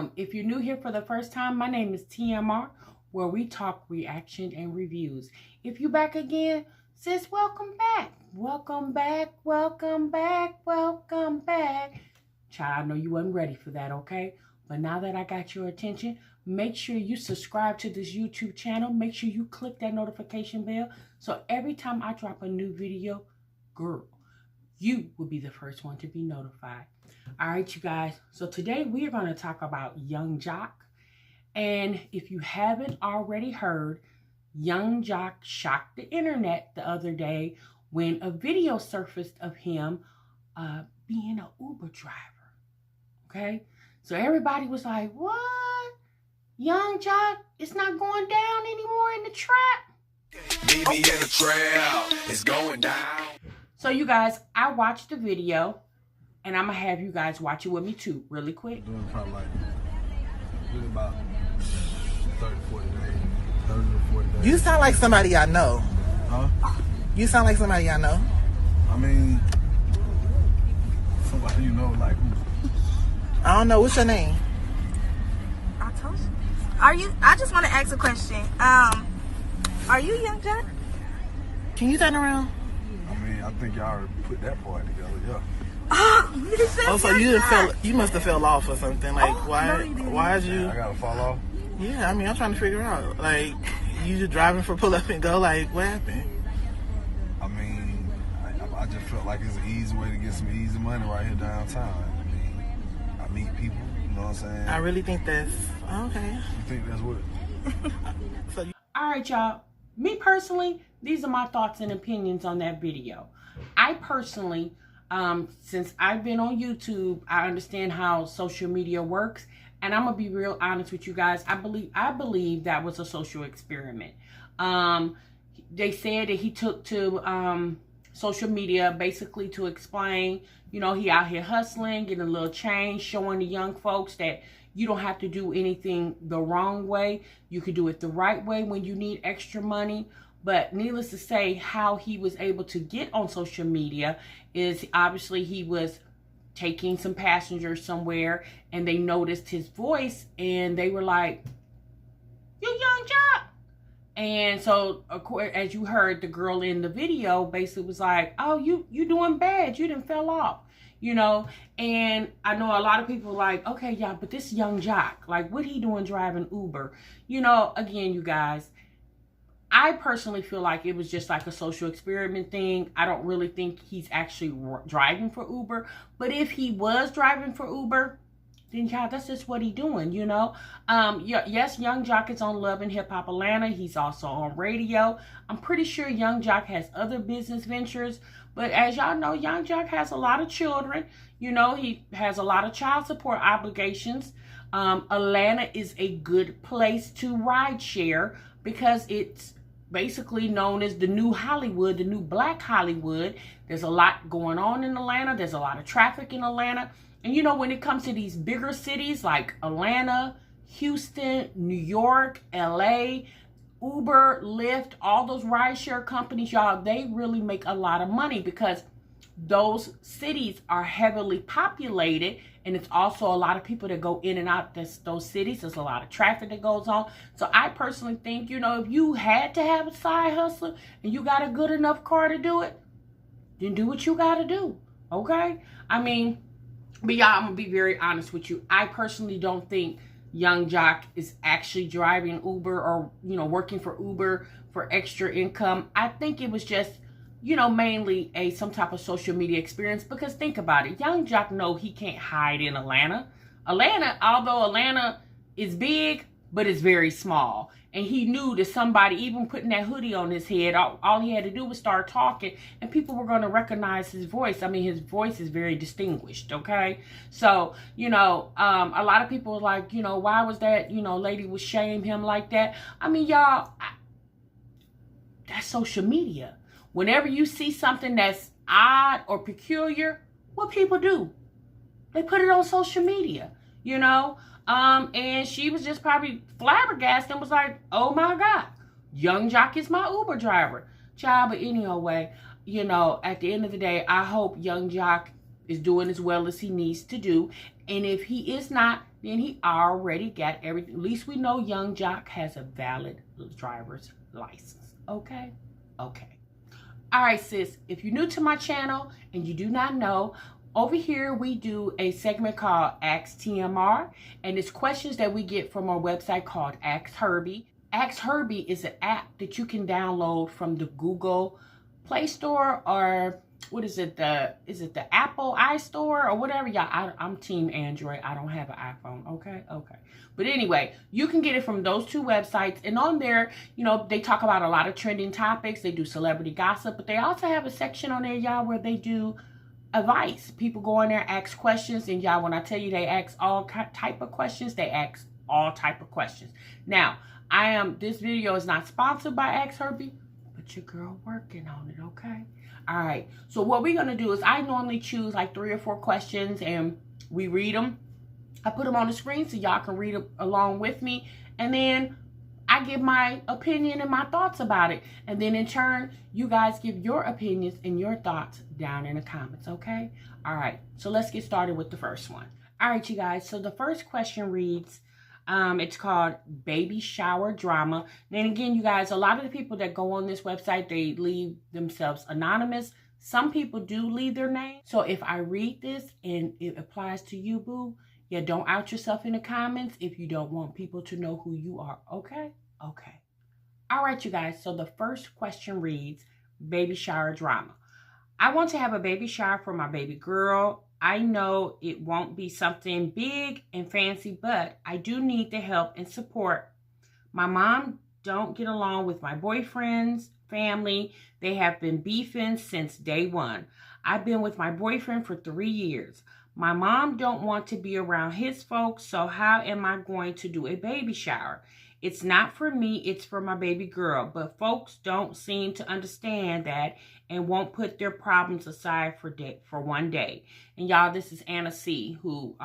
welcome. If you're new here for the first time, my name is TMR, where we talk reaction and reviews. If you're back again, sis, welcome back. Welcome back, welcome back, welcome back. Child, I know you wasn't ready for that, okay? But now that I got your attention, make sure you subscribe to this YouTube channel. Make sure you click that notification bell so every time I drop a new video, girl, you will be the first one to be notified. All right, you guys. So today we are going to talk about JOC. And if you haven't already heard, JOC shocked the internet the other day when a video surfaced of him being an Uber driver. Okay? So everybody was like, what? JOC, it's not going down anymore in the trap? Meet me in the trap. It's going down. So you guys, I watched the video, and I'm going to have you guys watch it with me too, really quick. Doing probably like about 30 to 40 days. You sound like somebody I know. Huh? You sound like somebody I know. I mean, somebody you know, like who? I don't know. What's your name? I told you. Are you? I just want to ask a question. Are you JOC? Can you turn around? I mean, I think y'all put that part together, yeah. Oh, so you didn't fell? You must have fell off or something. Like, why is you? I gotta fall off. Yeah, I mean, I'm trying to figure out. Like, you just driving for pull up and go. Like, what happened? I mean, I just felt like it's an easy way to get some easy money right here downtown. I mean, I meet people. You know what I'm saying? I really think that's okay. You think that's what? So you, All right, y'all. Me personally, these are my thoughts and opinions on that video. I personally, since I've been on YouTube, I understand how social media works. And I'm going to be real honest with you guys. I believe that was a social experiment. They said that he took to social media basically to explain, you know, he out here hustling, getting a little change, showing the young folks that you don't have to do anything the wrong way. You can do it the right way when you need extra money. But needless to say, how he was able to get on social media is obviously he was taking some passengers somewhere and they noticed his voice and they were like, you JOC. And so, of course, as you heard, the girl in the video basically was like, oh, you doing bad. You done fell off, you know. And I know a lot of people are like, okay, yeah, but this JOC, like, what he doing driving Uber? You know, again, you guys, I personally feel like it was just like a social experiment thing. I don't really think he's actually driving for Uber. But if he was driving for Uber, then yeah, that's just what he's doing, you know. Yes, JOC is on Love and Hip Hop Atlanta. He's also on radio. I'm pretty sure JOC has other business ventures. But as y'all know, JOC has a lot of children. You know, he has a lot of child support obligations. Atlanta is a good place to ride share because it's basically known as the new Hollywood, the new Black Hollywood. There's a lot going on in Atlanta. There's a lot of traffic in Atlanta. And you know, when it comes to these bigger cities like Atlanta, Houston, New York, LA, Uber, Lyft, all those rideshare companies, y'all, they really make a lot of money because those cities are heavily populated, and it's also a lot of people that go in and out those cities. There's a lot of traffic that goes on. So I personally think, you know, if you had to have a side hustle and you got a good enough car to do it, then do what you got to do, okay? I mean, but y'all, I'm going to be very honest with you. I personally don't think JOC is actually driving Uber or, you know, working for Uber for extra income. I think it was just, you know, mainly some type of social media experience, because think about it. JOC know he can't hide in Atlanta. Although Atlanta is big, but it's very small. And he knew that somebody, even putting that hoodie on his head, all he had to do was start talking and people were going to recognize his voice. I mean, his voice is very distinguished, okay? So, you know, a lot of people are like, you know, why was that, you know, lady would shame him like that? I mean, y'all, that's social media. Whenever you see something that's odd or peculiar, what people do? They put it on social media, you know? And she was just probably flabbergasted and was like, oh my God, JOC is my Uber driver. Child, but anyway, you know, at the end of the day, I hope JOC is doing as well as he needs to do. And if he is not, then he already got everything. At least we know young JOC has a valid driver's license. Okay? Okay. All right, sis. If you're new to my channel and you do not know, over here we do a segment called Ask TMR. And it's questions that we get from our website called Ask Herbie. Ask Herbie is an app that you can download from the Google Play Store, or what is it? Is it the Apple iStore or whatever? Y'all, I'm team Android. I don't have an iPhone. Okay. But anyway, you can get it from those two websites. And on there, you know, they talk about a lot of trending topics. They do celebrity gossip, but they also have a section on there, y'all, where they do advice. People go in there, ask questions, and y'all, when I tell you they ask all type of questions, they ask all type of questions. Now, this video is not sponsored by Ask Herbie, but your girl working on it, okay? All right, so what we're gonna do is I normally choose like 3 or 4 questions and we read them. I put them on the screen so y'all can read along with me, and then I give my opinion and my thoughts about it. And then in turn, you guys give your opinions and your thoughts down in the comments, okay? All right, so let's get started with the first one. All right, you guys, so the first question reads, it's called Baby Shower Drama. And again, you guys, a lot of the people that go on this website, they leave themselves anonymous. Some people do leave their name. So if I read this and it applies to you, boo, yeah, don't out yourself in the comments if you don't want people to know who you are, okay? Okay. All right, you guys, so the first question reads, Baby Shower Drama. I want to have a baby shower for my baby girl. I know it won't be something big and fancy, but I do need the help and support. My mom don't get along with my boyfriend's family. They have been beefing since day one. I've been with my boyfriend for 3 years. My mom don't want to be around his folks, so how am I going to do a baby shower? It's not for me, it's for my baby girl, but folks don't seem to understand that and won't put their problems aside for one day. And y'all, this is Anna C, who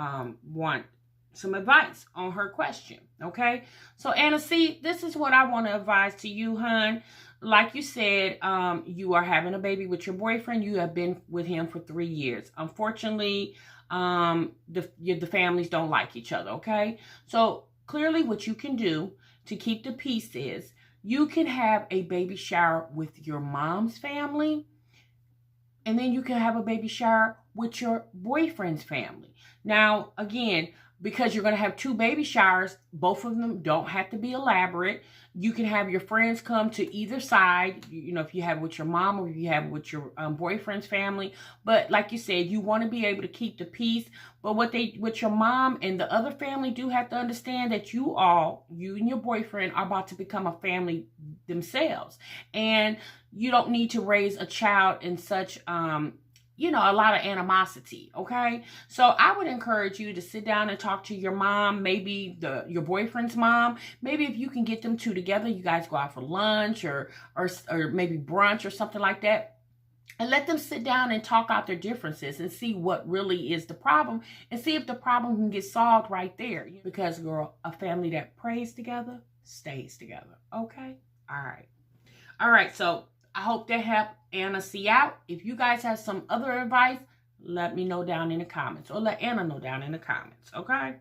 want some advice on her question, okay? So Anna C, this is what I want to advise to you, hun. Like you said, you are having a baby with your boyfriend. You have been with him for 3 years. Unfortunately, the families don't like each other, okay? So clearly what you can do to keep the peace is you can have a baby shower with your mom's family, and then you can have a baby shower with your boyfriend's family. Now, again, because you're going to have 2 baby showers, both of them don't have to be elaborate. You can have your friends come to either side, you know, if you have it with your mom or if you have it with your boyfriend's family. But like you said, you want to be able to keep the peace. But what your mom and the other family do have to understand that you and your boyfriend are about to become a family themselves. And you don't need to raise a child in such, you know, a lot of animosity, okay? So I would encourage you to sit down and talk to your mom, maybe your boyfriend's mom. Maybe if you can get them 2 together, you guys go out for lunch or maybe brunch or something like that. And let them sit down and talk out their differences and see what really is the problem and see if the problem can get solved right there. Because, girl, a family that prays together stays together, okay? All right. All right, so I hope that helped Anna see out. If you guys have some other advice, let me know down in the comments, or let Anna know down in the comments, okay?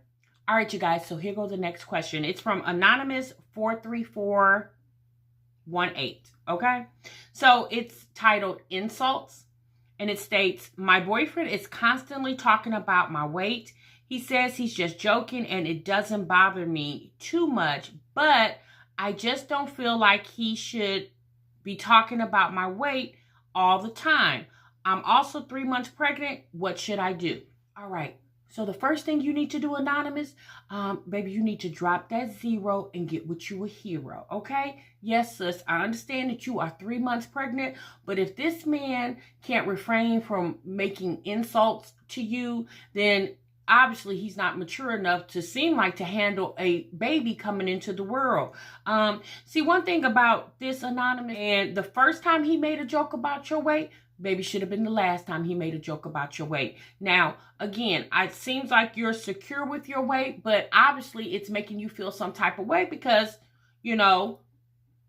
All right, you guys, so here goes the next question. It's from Anonymous 43418, okay? So it's titled Insults, and it states, my boyfriend is constantly talking about my weight. He says he's just joking and it doesn't bother me too much, but I just don't feel like he should be talking about my weight all the time. I'm also 3 months pregnant. What should I do? All right. So the first thing you need to do, Anonymous, baby, you need to drop that 0 and get with you a hero, okay? Yes, sis, I understand that you are 3 months pregnant, but if this man can't refrain from making insults to you, then obviously he's not mature enough to seem like to handle a baby coming into the world. See, one thing about this, Anonymous, and the first time he made a joke about your weight, maybe should have been the last time he made a joke about your weight. Now, again, it seems like you're secure with your weight, but obviously it's making you feel some type of way because, you know,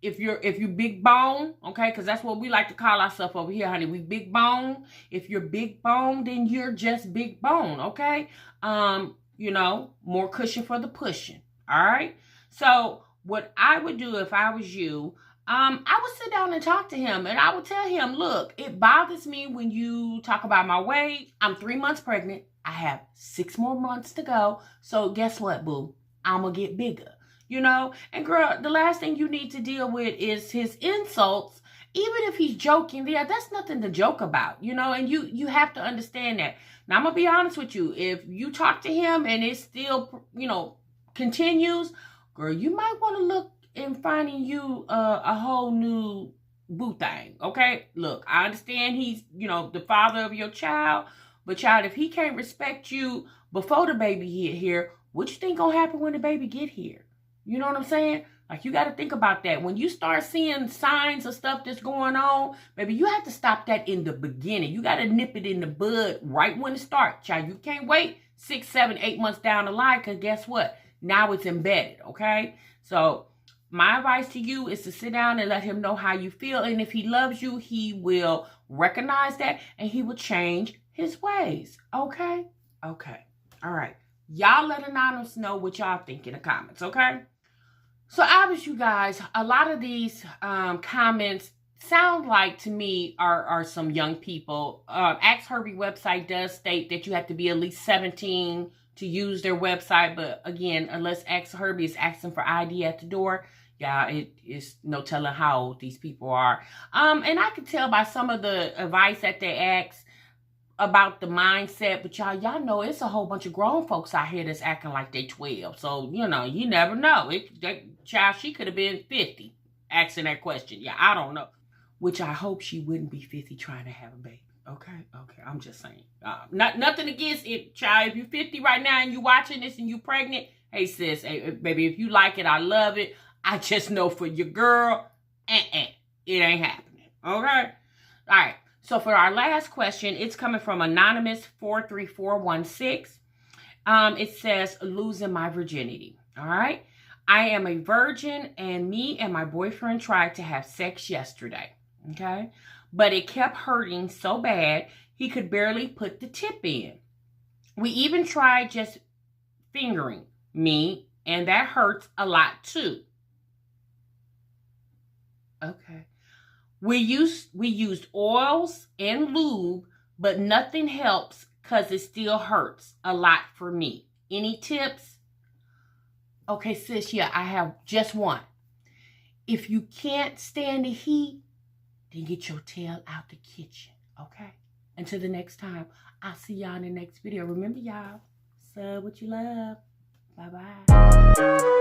if you big bone, okay, because that's what we like to call ourselves over here, honey. We big bone. If you're big bone, then you're just big bone, okay? You know, more cushion for the pushing. All right. So what I would do if I was you, I would sit down and talk to him, and I would tell him, look, it bothers me when you talk about my weight. I'm 3 months pregnant. I have 6 more months to go. So guess what, boo? I'm going to get bigger, you know? And girl, the last thing you need to deal with is his insults. Even if he's joking, yeah, that's nothing to joke about, you know? And you have to understand that. Now, I'm going to be honest with you. If you talk to him and it still, you know, continues, girl, you might want to look in finding you a whole new boo thing, okay? Look, I understand he's, you know, the father of your child, but child, if he can't respect you before the baby get here, what you think gonna happen when the baby get here? You know what I'm saying? Like, you got to think about that. When you start seeing signs of stuff that's going on, baby, you have to stop that in the beginning. You got to nip it in the bud right when it starts, child. You can't wait 6, 7, 8 months down the line, because guess what? Now it's embedded, okay? So my advice to you is to sit down and let him know how you feel. And if he loves you, he will recognize that and he will change his ways, okay? Okay, all right. Y'all let Anonymous know what y'all think in the comments, okay? So obviously, you guys, a lot of these comments sound like to me are some young people. Ask Herbie website does state that you have to be at least 17 to use their website. But again, unless Ask Herbie is asking for ID at the door, yeah, it is no telling how old these people are. And I could tell by some of the advice that they ask about the mindset, but y'all know it's a whole bunch of grown folks out here that's acting like they 12. So, you know, you never know. That child, she could have been 50 asking that question. Yeah, I don't know. Which I hope she wouldn't be 50 trying to have a baby. Okay, I'm just saying. Nothing against it, child. If you're 50 right now and you watching this and you pregnant, hey sis, hey baby, if you like it, I love it. I just know for your girl, it ain't happening. Okay? All right. So for our last question, it's coming from Anonymous 43416. It says, losing my virginity. All right. I am a virgin, and me and my boyfriend tried to have sex yesterday. Okay. But it kept hurting so bad, he could barely put the tip in. We even tried just fingering me, and that hurts a lot too. Okay. We used oils and lube, but nothing helps because it still hurts a lot for me. Any tips? Okay, sis, yeah, I have just one. If you can't stand the heat, then get your tail out the kitchen, okay? Until the next time, I'll see y'all in the next video. Remember, y'all, sub what you love. Bye-bye.